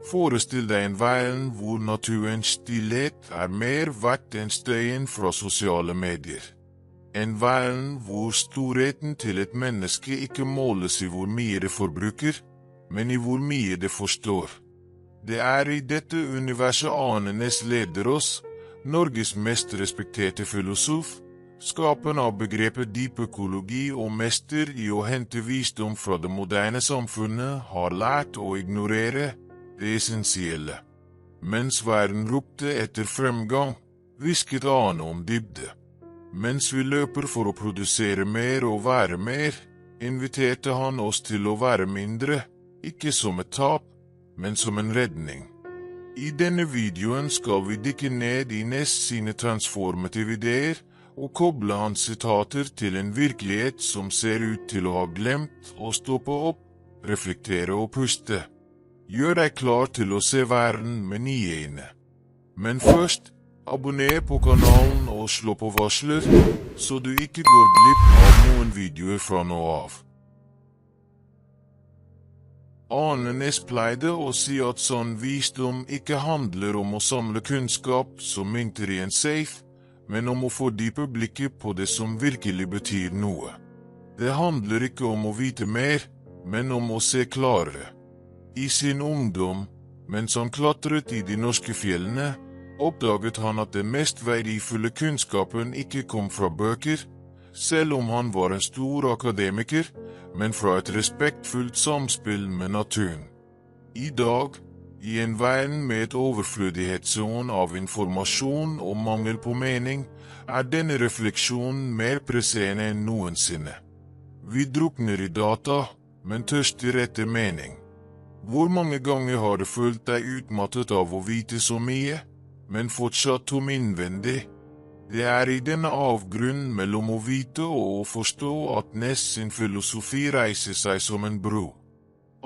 Forestill deg en verden hvor naturens stillhet er mer verdt enn støyen fra sosiale medier. En verden hvor storheten til et menneske ikke måles i hvor mye det forbruker, men i hvor mye det forstår. Det er i dette universet Arne Næss leder oss, Norges mest respekterte filosof, skaperen av begrepet dypøkologi og mester i å hente visdom fra det moderne samfunnet, har lært å ignorere det essensielle. Mens verden ropte etter fremgang, hvisket Arne om dybde. Mens vi løper for å produsere mer og være mer, inviterte han oss til å være mindre, ikke som et tap, men som en redning. I denne videoen skal vi dykke ned i Næss sine transformative ideer, og koble hans sitater til en virkelighet som ser ut til å ha glemt å stoppe opp, reflektere og puste. Gjør deg klar til å se verden med nye øyne. Men først, abonner på kanalen og slå på varsler, så du ikke går glipp av noen videoer fra nå av. Arne Næss pleide å si at sann visdom ikke handler om å samle kunnskap som mynter i en safe, men om å fordype blikket på det som virkelig betyr noe. Det handler ikke om å vite mer, men om å se klarere. I sin ungdom, mens han klatret i de norske fjellene, oppdaget han at den mest verdifulle kunnskapen ikke kom fra bøker, selv om han var en stor akademiker, men fra et respektfullt samspill med naturen. I dag, i en verden med et overflødighetsson av informasjon og mangel på mening, er denne refleksjonen mer presserende enn noensinne. Vi drukner i data, men tørster etter mening. Hvor mange ganger har du følt deg utmattet av å vite så mye, men fortsatt tom innvendig? Det er i denne avgrunnen mellom å vite og å forstå at Næss sin filosofi reiser seg som en bro.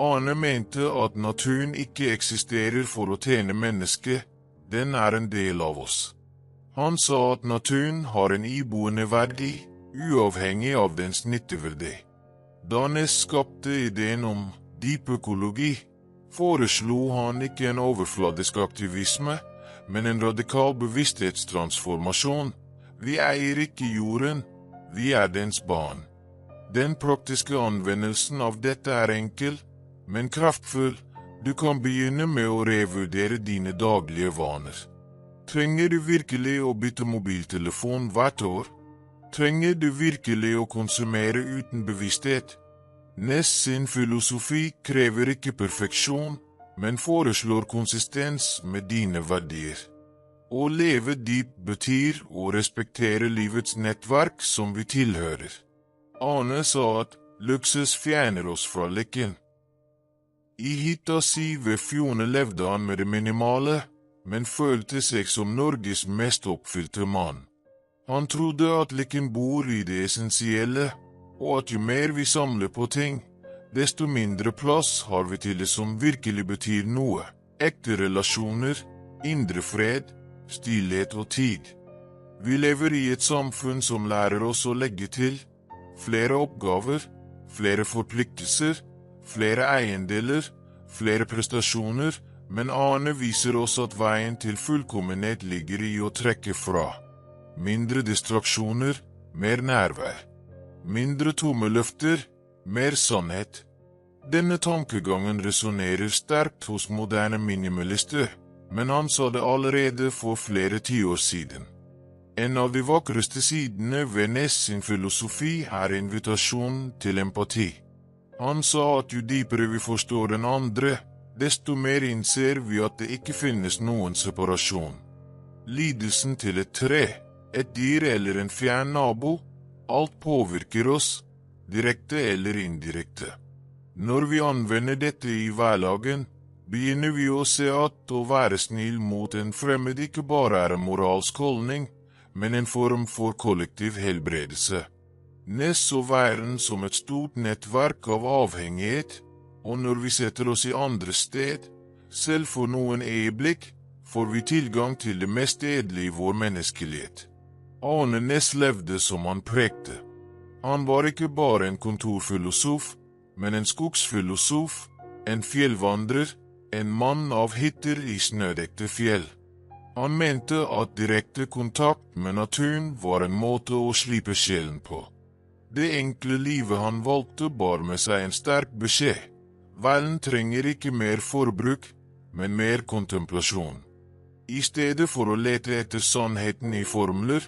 Arne mente at naturen ikke eksisterer for å tjene mennesket, den er en del av oss. Han sa at naturen har en iboende verdi, uavhengig av dens nytteverdi. Da Næss skapte ideen om dypøkologi, foreslo han ikke en overfladisk aktivisme, men en radikal bevissthetstransformasjon. Vi eier ikke jorden, vi er dens barn. Den praktiske anvendelsen av dette er enkel, men kraftfull. Du kan begynne med å revurdere dine daglige vaner. Trenger du virkelig å bytte mobiltelefon hvert år? Trenger du virkelig å konsumere uten bevissthet? Næss sin filosofi krever ikke perfeksjon, men foreslår konsistens med dine verdier. Å leve dypt betyr å respektere livets nettverk som vi tilhører. Arne sa at luksus fjerner oss fra lykken. I hytta si ved fjorden levde han med det minimale, men følte seg som Norges mest oppfylte mann. Han trodde at lykken bor i det essensielle, og at jo mer vi samler på ting, desto mindre plass har vi til det som virkelig betyr noe. Ekte relasjoner, indre fred, stillhet og tid. Vi lever i et samfunn som lærer oss å legge til flere oppgaver, flere forpliktelser, flere eiendeler, flere prestasjoner, men Arne viser oss at veien til fullkommenhet ligger i å trekke fra. Mindre distraksjoner, mer nærvær. Mindre tomme løfter, mer sannhet. Denne tankegangen resonerer sterkt hos moderne minimalister, men han sa det allerede for flere tiår siden. En av de vakreste sidene ved Næss sin filosofi er invitasjonen til empati. Han sa at jo dypere vi forstår den andre, desto mer innser vi at det ikke finnes noen separasjon. Lidelsen til et tre, et dyr eller en fjern nabo, alt påvirker oss, direkte eller indirekte. Når vi anvender dette i hverdagen, begynner vi å se at å være snill mot en fremmed ikke bare er en moralsk holdning, men en form for kollektiv helbredelse. Næss så verden som et stort nettverk av avhengighet, og når vi setter oss i andre sted, selv for noen øyeblikk, får vi tilgang til det mest edle i vår menneskelighet. Arne Næss levde som han prekte. Han var ikke bare en kontorfilosof, men en skogsfilosof, en fjellvandrer, en mann av hytter i snødekte fjell. Han mente at direkte kontakt med naturen var en måte å slippe sjelen på. Det enkle livet han valgte bar med seg en sterk beskjed. Verden trenger ikke mer forbruk, men mer kontemplasjon. I stedet for å lete etter sannheten i formler,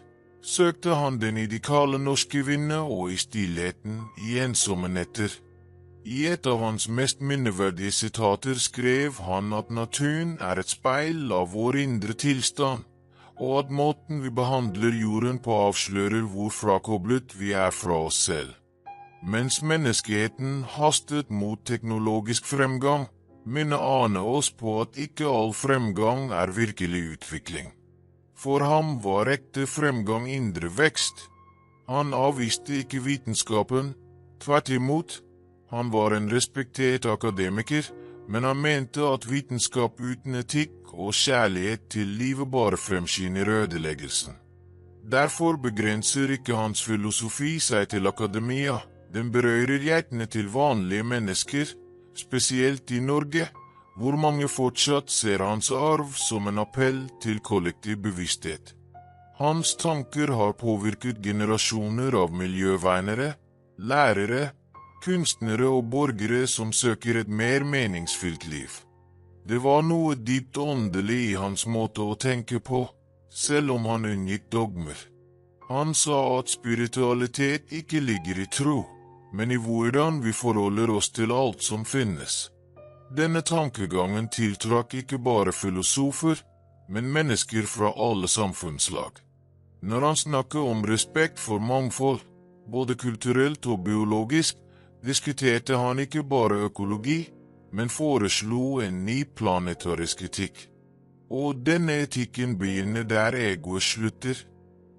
søkte han den i de kalde norske vinder og i stillheten i ensomme netter. I et av hans mest minneverdige sitater skrev han at naturen er et speil av vår indre tilstand, og at måten vi behandler jorden på avslører hvor frakoblet vi er fra oss selv. Mens menneskeheten hastet mot teknologisk fremgang, minner Arne oss på at ikke all fremgang er virkelig utvikling. For ham var ekte fremgang indre vekst. Han avviste ikke vitenskapen, tvert imot. Han var en respektert akademiker, men han mente at vitenskap uten etikk og kjærlighet til livet bare fremskynder ødeleggelsen. Derfor begrenser ikke hans filosofi seg til akademia. Den berører hjertene til vanlige mennesker, spesielt i Norge, hvor mange fortsatt ser hans arv som en appell til kollektiv bevissthet. Hans tanker har påvirket generasjoner av miljøvernere, lærere, kunstnere og borgere som søker et mer meningsfylt liv. Det var noe dypt åndelig i hans måte å tenke på, selv om han unngikk dogmer. Han sa at spiritualitet ikke ligger i tro, men i hvordan vi forholder oss til alt som finnes. Denne tankegangen tiltrakk ikke bare filosofer, men mennesker fra alle samfunnslag. Når han snakket om respekt for mangfold, både kulturelt og biologisk, diskuterte han ikke bare økologi, men foreslo en ny planetarisk etikk. Og denne etikken begynner der egoet slutter.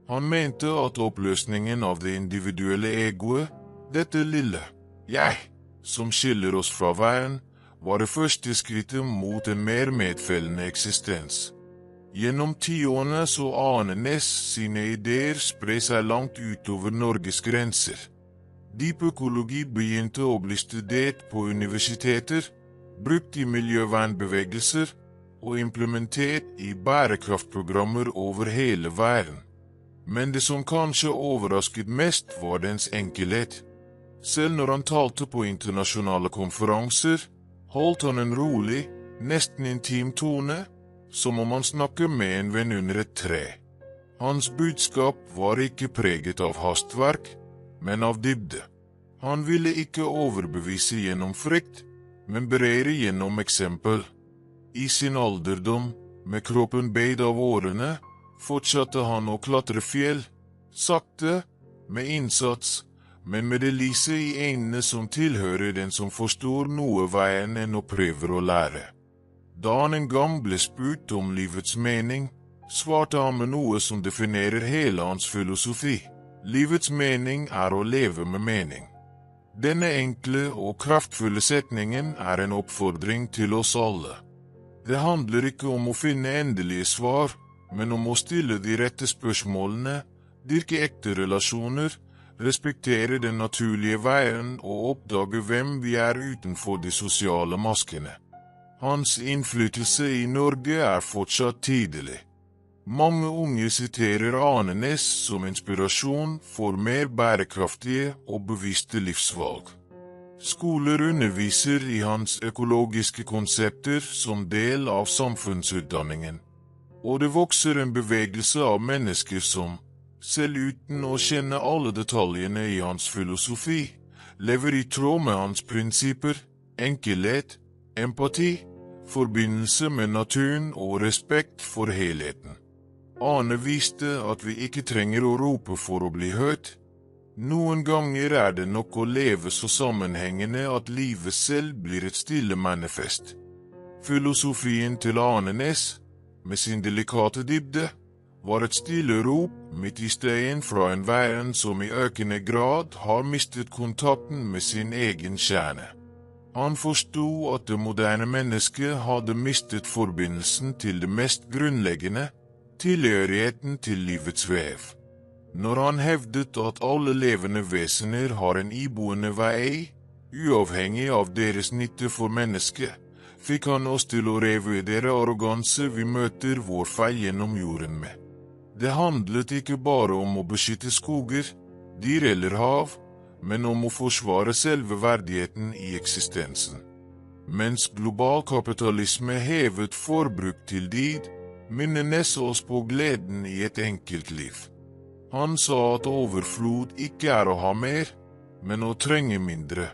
Han mente at oppløsningen av det individuelle egoet, dette lille jeg, som skiller oss fra verden, var det første skrittet mot en mer medfellende eksistens. Gjennom tiårene så Arne Næss sine ideer spre seg langt utover Norges grenser. Dyp økologi begynte å bli studert på universiteter, brukt i miljøvernbevegelser og implementert i bærekraftprogrammer over hele verden. Men det som kanskje overrasket mest var dens enkelhet. Selv når han talte på internasjonale konferanser, holdt han en rolig, nesten intim tone, som om han snakket med en venn under et tre. Hans budskap var ikke preget av hastverk, men av dybde. Han ville ikke overbevise gjennom frykt, men berøre gjennom eksempel. I sin alderdom, med kroppen bøyd av årene, fortsatte han å klatre fjell, sakte, med innsats, men med det lyset i øynene som tilhører den som forstår noe veien enn å prøver å lære. Da han en gang ble spurt om livets mening, svarte han med noe som definerer hele hans filosofi. Livets mening er å leve med mening. Denne enkle og kraftfulle setningen er en oppfordring til oss alle. Det handler ikke om å finne endelige svar, men om å stille de rette spørsmålene, dyrke ekte relasjoner, respektere den naturlige veien og oppdage hvem vi er utenfor de sosiale maskene. Hans innflytelse i Norge er fortsatt tydelig. Mange unge siterer Arne Næss som inspirasjon for mer bærekraftige og bevisste livsvalg. Skoler underviser i hans økologiske konsepter som del av samfunnsutdanningen, og det vokser en bevegelse av mennesker som, selv uten å kjenne alle detaljene i hans filosofi, lever i tråd med hans prinsipper, enkelhet, empati, forbindelse med naturen og respekt for helheten. Arne viste at vi ikke trenger å rope for å bli hørt. Noen ganger er det nok å leve så sammenhengende at livet selv blir et stille manifest. Filosofien til Arne Næss, med sin delikate dybde, var et stille rop midt i støyen fra en verden som i økende grad har mistet kontakten med sin egen kjerne. Han forsto at det moderne mennesket hadde mistet forbindelsen til det mest grunnleggende, tilhørigheten til livets vev. Når han hevdet at alle levende vesener har en iboende vei, uavhengig av deres nytte for mennesket, fikk han oss til å revurdere arroganse vi møter vår feil gjennom jorden med. Det handlet ikke bare om å beskytte skoger, dyr eller hav, men om å forsvare selve verdigheten i eksistensen. Mens global kapitalisme hevet forbruk til dyd, minner Ness oss på gleden i et enkelt liv. Han sa at overflod ikke er å ha mer, men å trenge mindre.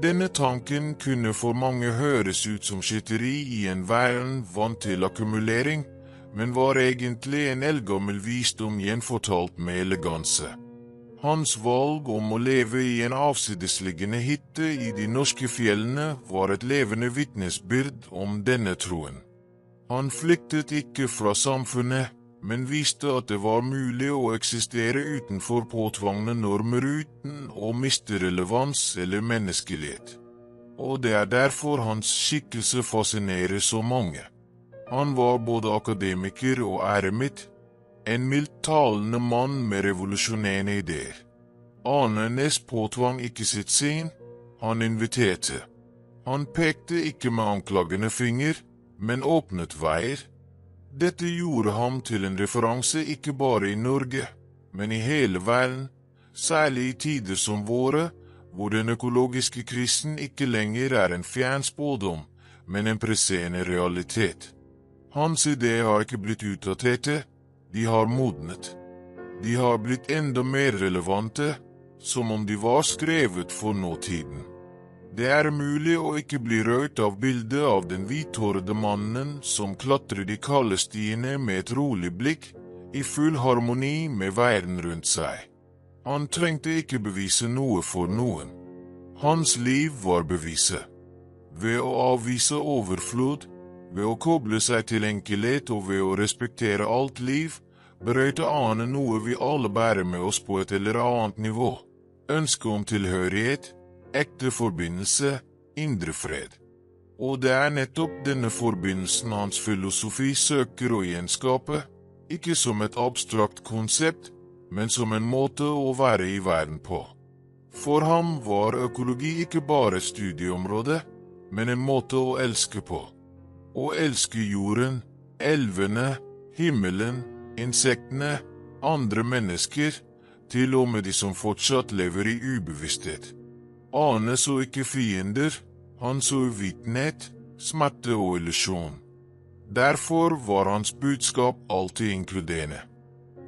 Denne tanken kunne for mange høres ut som skitteri i en verden vant til akkumulering, men var egentlig en eldgammel visdom gjenfortalt med eleganse. Hans valg om å leve i en avsidesliggende hytte i de norske fjellene var et levende vitnesbyrd om denne troen. Han flyktet ikke fra samfunnet, men viste at det var mulig å eksistere utenfor påtvangne normer uten å miste relevans eller menneskelighet. Og det er derfor hans skikkelse fascinerer så mange. Han var både akademiker og eremit, en mildtalende mann med revolusjonerende ideer. Arne Næss påtvang ikke sitt syn, han inviterte. Han pekte ikke med anklagende finger, men åpnet veier. Dette gjorde ham til en referanse ikke bare i Norge, men i hele verden, særlig i tider som våre, hvor den økologiske krisen ikke lenger er en fjern spådom, men en presserende realitet. Hans ideer har ikke blitt utdaterte, de har modnet. De har blitt enda mer relevante, som om de var skrevet for nåtiden. Det er mulig å ikke bli rørt av bildet av den hvithårede mannen som klatrer de kalde stiene med et rolig blikk, i full harmoni med verden rundt seg. Han trengte ikke bevise noe for noen. Hans liv var beviset. Ved å avvise overflod, ved å koble seg til enkelhet og ved å respektere alt liv, berørte Arne noe vi alle bærer med oss på et eller annet nivå. Ønske om tilhørighet, ekte forbindelse, indre fred. Og det er nettopp denne forbindelsen hans filosofi søker å gjenskape, ikke som et abstrakt konsept, men som en måte å være i verden på. For ham var økologi ikke bare et studieområde, men en måte å elske på. Å elske jorden, elvene, himmelen, insektene, andre mennesker, til og med de som fortsatt lever i ubevissthet. Arne så ikke fiender, han så uvitenhet, smerte og illusjon. Derfor var hans budskap alltid inkluderende.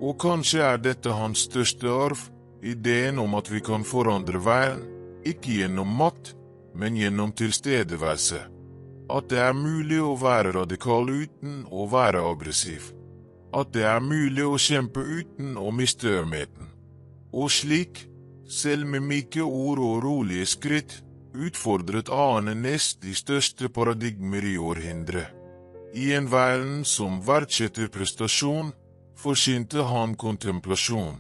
Og kanskje er dette hans største arv, ideen om at vi kan forandre verden, ikke gjennom makt, men gjennom tilstedeværelse. At det er mulig å være radikal uten å være aggressiv. At det er mulig å kjempe uten å miste ømheten. Og slik, selv med myke ord og rolige skritt, utfordret Arne Næss de største paradigmer i århundret. I en verden som verdsetter prestasjon, forsynte han kontemplasjon.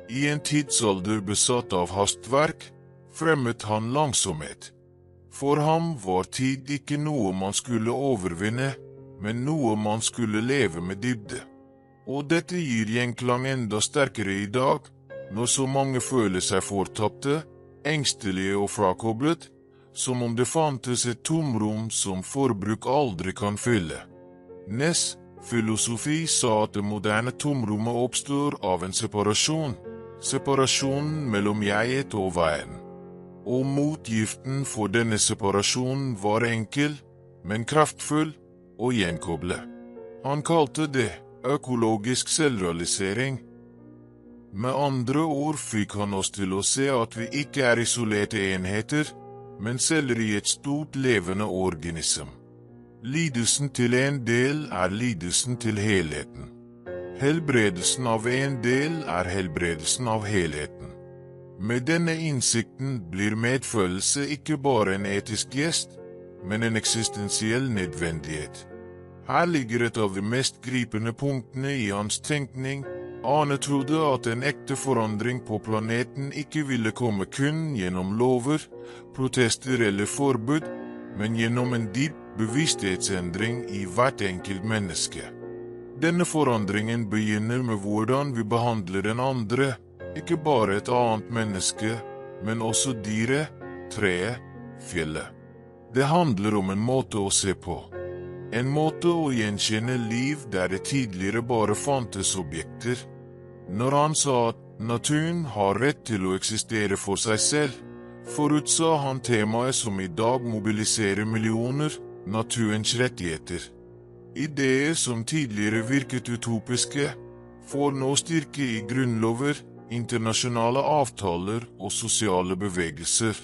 I en tidsalder besatt av hastverk, fremmet han langsomhet. For ham var tid ikke noe man skulle overvinne, men noe man skulle leve med dybde. Og dette gir gjenklang enda sterkere i dag, når så mange føler seg fortapte, engstelige og frakoblet, som om det fantes et tomrom som forbruk aldri kan fylle. Næss filosofi sa at det moderne tomrommet oppstår av en separasjon mellom jeget og verden. Og motgiften for denne separasjonen var enkel, men kraftfull og gjenkoble. Han kalte det økologisk selvrealisering. Med andre ord fikk han oss til å se at vi ikke er isolerte enheter, men celler i et stort levende organism. Lidelsen til en del er lidelsen til helheten. Helbredelsen av en del er helbredelsen av helheten. Med denne innsikten blir medfølelse ikke bare en etisk gest, men en eksistensiell nødvendighet. Her ligger et av de mest gripende punktene i hans tenkning. Arne trodde at en ekte forandring på planeten ikke ville komme kun gjennom lover, protester eller forbud, men gjennom en dyp bevissthetsendring i hvert enkelt menneske. Denne forandringen begynner med hvordan vi behandler den andre, ikke bare et annet menneske, men også dyret, treet, fjellet. Det handler om en måte å se på. En måte å gjenkjenne liv der det tidligere bare fantes objekter. Når han sa at naturen har rett til å eksistere for seg selv, forutsa han temaet som i dag mobiliserer millioner, naturens rettigheter. Ideer som tidligere virket utopiske, får nå styrke i grunnlover, internasjonale avtaler og sosiale bevegelser.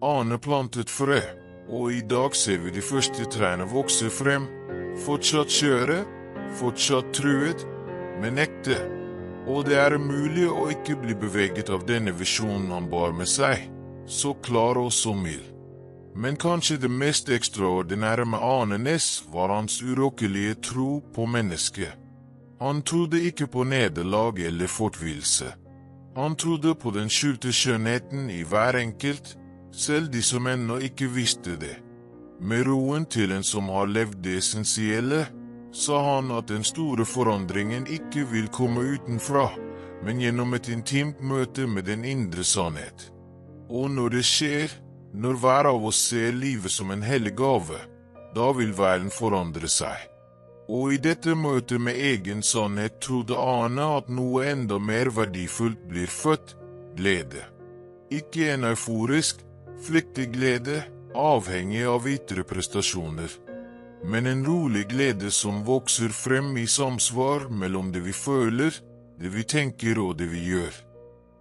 Arne plantet frø, og i dag ser vi de første trærne vokse frem. Fortsatt skjøre, fortsatt truet, men ekte. Og det er umulig å ikke bli beveget av denne visjonen han bar med seg, så klar og så mild. Men kanskje det mest ekstraordinære med Arne Næss var hans urokkelige tro på mennesket. Han trodde ikke på nederlag eller fortvilelse. Han trodde på den skjulte skjønnheten i hver enkelt, selv de som ennå ikke visste det. Med roen til en som har levd det essensielle, sa han at den store forandringen ikke vil komme utenfra, men gjennom et intimt møte med den indre sannhet. Og når det skjer, når hver av oss ser livet som en hellig gave, da vil verden forandre seg. Og i dette møtet med egen sannhet trodde Arne at noe enda mer verdifullt blir født, glede. Ikke en euforisk, flyktig glede, avhengig av ytre prestasjoner, men en rolig glede som vokser frem i samsvar mellom det vi føler, det vi tenker og det vi gjør.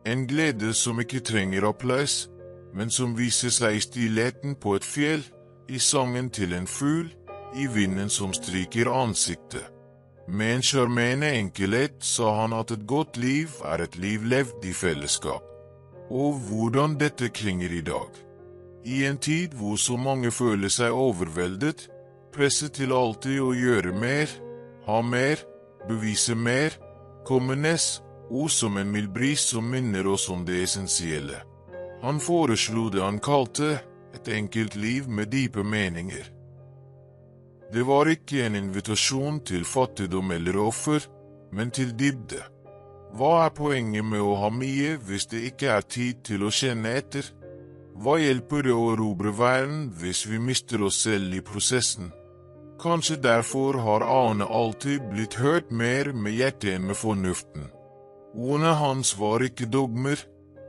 En glede som ikke trenger applaus, men som viser seg i stillheten på et fjell, i sangen til en fugl, i vinden som stryker ansiktet. Med en sjarmerende enkelhet sa han at et godt liv er et liv levd i fellesskap. Og hvordan dette klinger i dag. I en tid hvor så mange føler seg overveldet, presset til alltid å gjøre mer, ha mer, bevise mer, kommer Næss, ord som en mild bris som minner oss om det essensielle. Han foreslo det han kalte et enkelt liv med dype meninger. Det var ikke en invitasjon til fattigdom eller offer, men til dybde. Hva er poenget med å ha mye hvis det ikke er tid til å kjenne etter? Hva hjelper det å erobre verden hvis vi mister oss selv i prosessen? Kanskje derfor har Arne alltid blitt hørt mer med hjertet enn med fornuften. Ordene hans var ikke dogmer,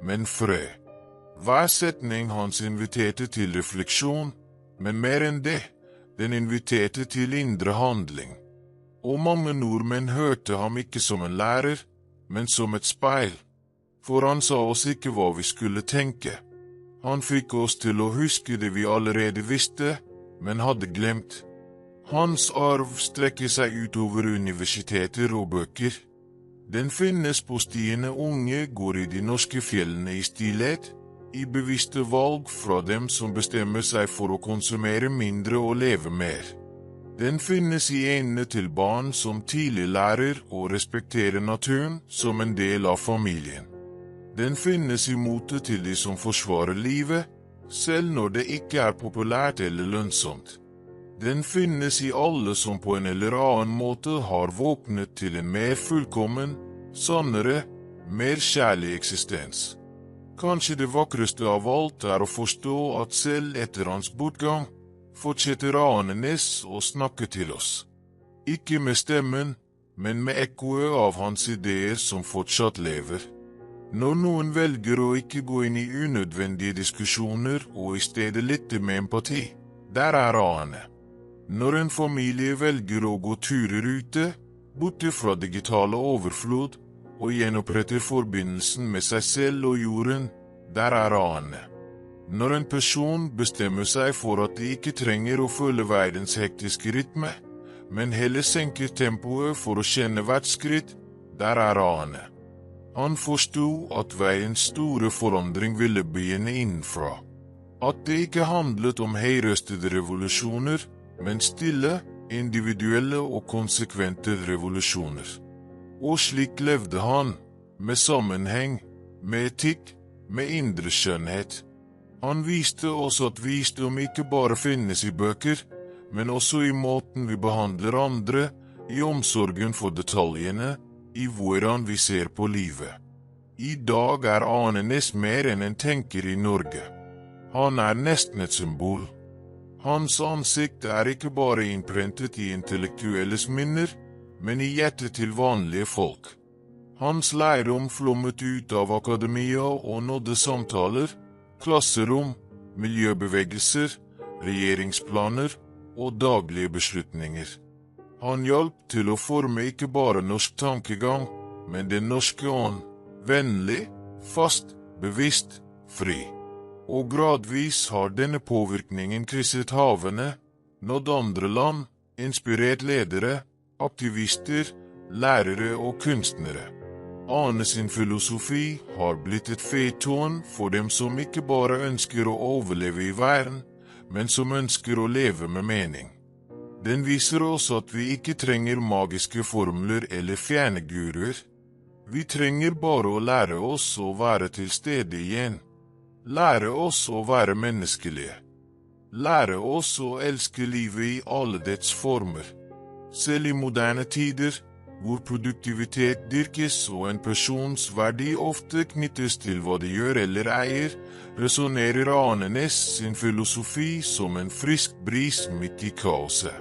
men frø. Hver setning hans inviterte til refleksjon, men mer enn det, den inviterte til indre handling. Og mange nordmenn hørte ham ikke som en lærer, men som et speil. For han sa oss ikke hva vi skulle tenke. Han fikk oss til å huske det vi allerede visste, men hadde glemt. Hans arv strekker seg utover universiteter og bøker. Den finnes på stiene unge går i de norske fjellene i stillhet, i bevisste valg fra dem som bestemmer seg for å konsumere mindre og leve mer. Den finnes i øynene til barn som tidlig lærer å respektere naturen som en del av familien. Den finnes i motet til de som forsvarer livet, selv når det ikke er populært eller lønnsomt. Den finnes i alle som på en eller annen måte har våknet til en mer fullkommen, sannere, mer kjærlig eksistens. Kanskje det vakreste av alt er å forstå at selv etter hans bortgang, fortsetter Arne Næss å snakke til oss. Ikke med stemmen, men med ekkoet av hans ideer som fortsatt lever. Når noen velger å ikke gå inn i unødvendige diskusjoner og i stedet lytte med empati, der er Arne. Når en familie velger å gå turer ute, borte fra digitale overflod, og gjenoppretter forbindelsen med seg selv og jorden, der er Arne. Når en person bestemmer seg for at de ikke trenger å følge verdens hektiske rytme, men heller senker tempoet for å kjenne hvert skritt, der er Arne. Han forstod at veiens store forandring ville begynne innenfra. At det ikke handlet om høyrøstede revolusjoner, men stille, individuelle og konsekvente revolusjoner. Og slik levde han, med sammenheng, med etikk, med indre skjønnhet. Han viste oss at visdom ikke bare finnes i bøker, men også i måten vi behandler andre, i omsorgen for detaljene, i hvordan vi ser på livet. I dag er Arne Næss mer enn en tenker i Norge. Han er nesten et symbol. Hans ansikt ikke bare innprentet i intellektuelles minner, men i hjertet til vanlige folk. Hans lærdom flommet ut av akademia og nådde samtaler, klasserom, miljøbevegelser, regjeringsplaner og daglige beslutninger. Han hjalp til å forme ikke bare norsk tankegang, men den norske ånd, vennlig, fast, bevisst, fri. Og gradvis har denne påvirkningen krysset havene, nådd andre land, inspirert ledere, aktivister, lærere og kunstnere. Arne sin filosofi har blitt et fyrtårn for dem som ikke bare ønsker å overleve i verden, men som ønsker å leve med mening. Den viser oss at vi ikke trenger magiske formler eller fjerne guruer. Vi trenger bare å lære oss å være til stede igjen. Lære oss å være menneskelige. Lære oss å elske livet i alle dets former. Selv i moderne tider, hvor produktivitet dyrkes og en persons verdi ofte knyttes til hva de gjør eller eier, resonerer Arne Næss sin filosofi som en frisk bris midt i kaoset.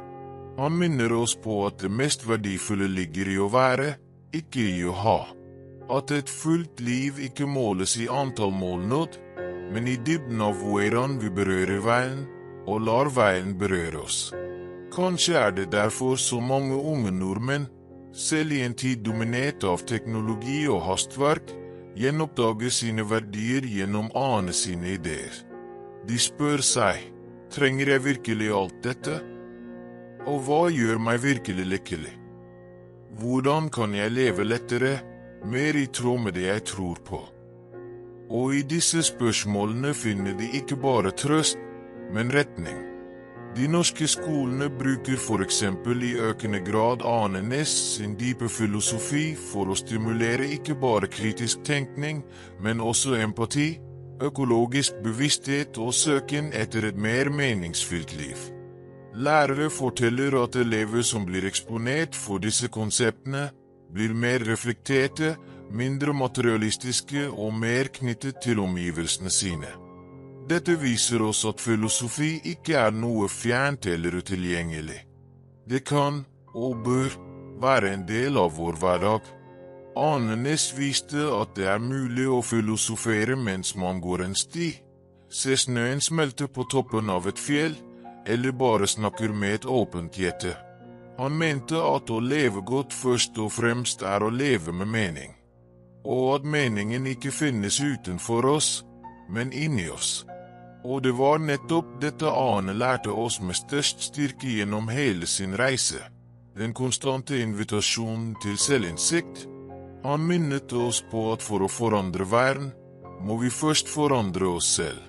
Han minner oss på at det mest verdifulle ligger i å være, ikke i å ha. At et fullt liv ikke måles i antall mål nådd, men i dybden av hvordan vi berører veien, og lar veien berøre oss. Kanskje det derfor så mange unge nordmenn, selv i en tid dominert av teknologi og hastverk, gjenoppdager sine verdier gjennom Arne sine ideer. De spør seg, trenger jeg virkelig alt dette? Og hva gjør meg virkelig lykkelig? Hvordan kan jeg leve lettere, mer i tråd med det jeg tror på? Og i disse spørsmålene finner de ikke bare trøst, men retning. De norske skolene bruker for eksempel i økende grad Arne Næss sin dype filosofi for å stimulere ikke bare kritisk tenkning, men også empati, økologisk bevissthet og søken etter et mer meningsfylt liv. Lærere forteller at elever som blir eksponert for disse konseptene, blir mer reflekterte, mindre materialistiske og mer knyttet til omgivelsene sine. Dette viser oss at filosofi ikke noe fjernt eller utilgjengelig. Det kan, og bør, være en del av vår hverdag. Arne Næss viste at det mulig å filosofere mens man går en sti, se snøen smelte på toppen av et fjell, eller bare snakker med et åpent hjerte. Han mente at å leve godt først og fremst å leve med mening, og at meningen ikke finnes utenfor oss, men inni oss. Og det var nettopp dette Arne lærte oss med størst styrke gjennom hele sin reise. Den konstante invitasjonen til selvinnsikt. Han minnet oss på at for å forandre verden, må vi først forandre oss selv.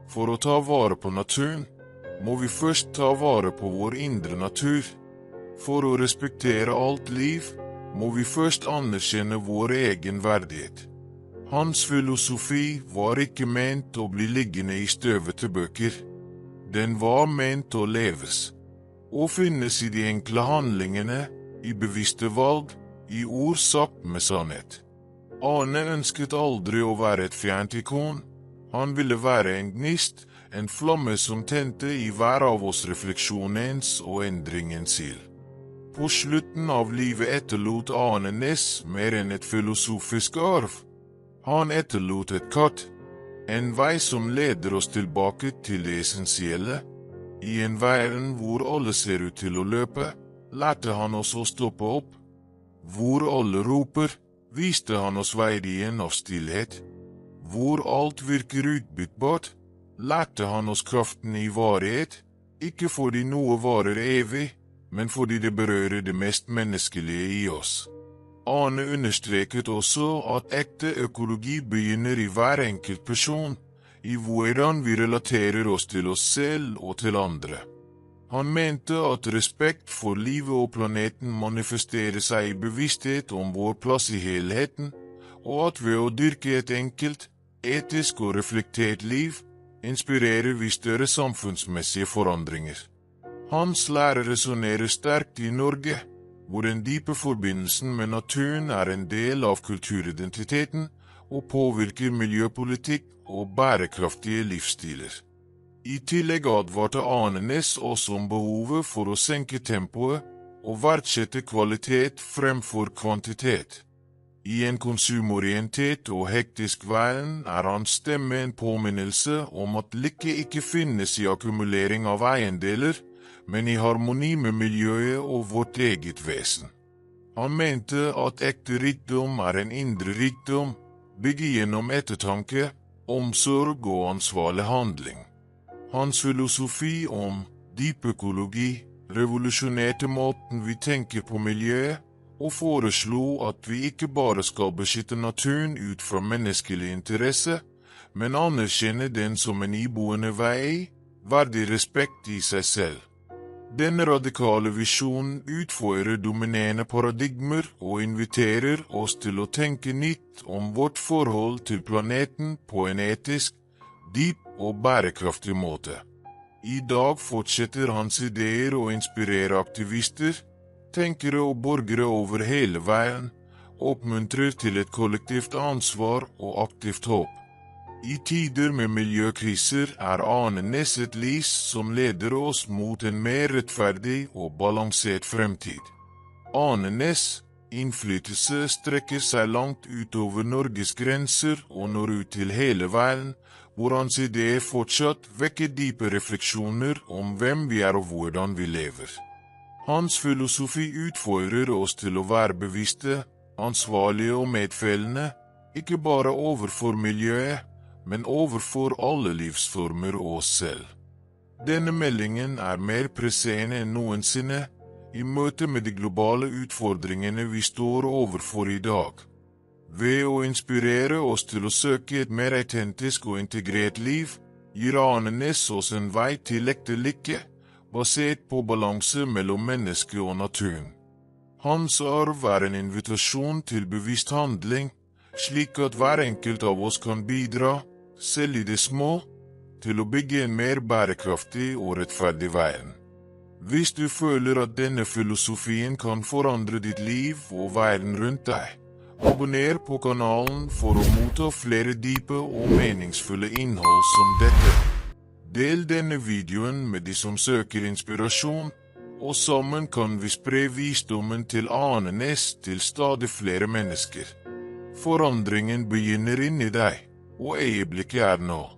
For å ta vare på naturen, må vi først ta vare på vår indre natur. For å respektere alt liv, må vi først anerkjenne vår egen verdighet. Hans filosofi var ikke ment å bli liggende i støvete bøker. Den var ment å leves, og finnes i de enkle handlingene, i bevisste valg, i ord sagt med sannhet. Arne ønsket aldri å være et fjernt ikon. Han ville være en gnist, en flamme som tente i hver av oss refleksjonens og endringens ild. På slutten av livet etterlot Arne Næss mer enn et filosofisk arv. Han etterlot et kart, en vei som leder oss tilbake til det essensielle. I en verden hvor alle ser ut til å løpe, lærte han oss å stoppe opp. Hvor alle roper, viste han oss verdien av stillhet. Hvor alt virker utbyttbart, lærte han oss kraften i varighet, ikke fordi noe varer evig, men fordi det berører det mest menneskelige i oss. Arne understreket også at ekte økologi begynner i hver enkelt person, i hvordan vi relaterer oss til oss selv og til andre. Han mente at respekt for livet og planeten manifesterer seg i bevissthet om vår plass i helheten, og at ved å dyrke et enkelt, etisk og reflektert liv, inspirerer vi større samfunnsmessige forandringer. Hans lære resonerer sterkt i Norge, hvor den dype forbindelsen med naturen en del av kulturidentiteten og påvirker miljøpolitikk og bærekraftige livsstiler. I tillegg advarte Arne Næss også om behovet for å senke tempoet og verdsette kvalitet fremfor kvantitet. I en konsumorientert og hektisk verden hans stemme en påminnelse om at lykke ikke finnes i akkumulering av eiendeler, men i harmoni med miljøet og vårt eget vesen. Han mente at ekte rikdom en indre rikdom, bygget gjennom ettertanke, omsorg og ansvarlig handling. Hans filosofi om dypøkologi revolusjonerte måten vi tenker på miljøet, og foreslo at vi ikke bare skal beskytte naturen ut fra menneskelig interesse, men anerkjenne den som en iboende vei, verdig respekt i seg selv. Denne radikale visjonen utfordrer dominerende paradigmer og inviterer oss til å tenke nytt om vårt forhold til planeten på en etisk, dyp og bærekraftig måte. I dag fortsetter hans ideer å inspirere aktivister, tenkere og borgere over hele verden, oppmuntrer til et kollektivt ansvar og aktivt håp. I tider med miljøkriser Arne Næss et lys som leder oss mot en mer rettferdig og balansert fremtid. Arne Næss' innflytelse strekker seg langt utover Norges grenser og når ut til hele verden, hvor hans ideer fortsatt vekker dype refleksjoner om hvem vi og hvordan vi lever. Hans filosofi utfordrer oss til å være bevisste, ansvarlige og medfølende, ikke bare overfor miljøet, men overfor alle livsformer og oss selv. Denne meldingen mer presserende enn noensinne i møte med de globale utfordringene vi står overfor i dag. Ved å inspirere oss til å søke et mer autentisk og integrert liv, gir Arne Næss oss en vei til ekte lykke, basert på balanse mellom mennesket og naturen. Hans arv en invitasjon til bevisst handling, slik at hver enkelt av oss kan bidra, selv i det små, til å bygge en mer bærekraftig og rettferdig verden. Hvis du føler at denne filosofien kan forandre ditt liv og verden rundt deg, abonner på kanalen for å motta flere dype og meningsfulle innhold som dette. Del denne videoen med de som søker inspirasjon, og sammen kan vi spre visdommen til Arne Næss til stadig flere mennesker. Forandringen begynner inni deg, og øyeblikket nå.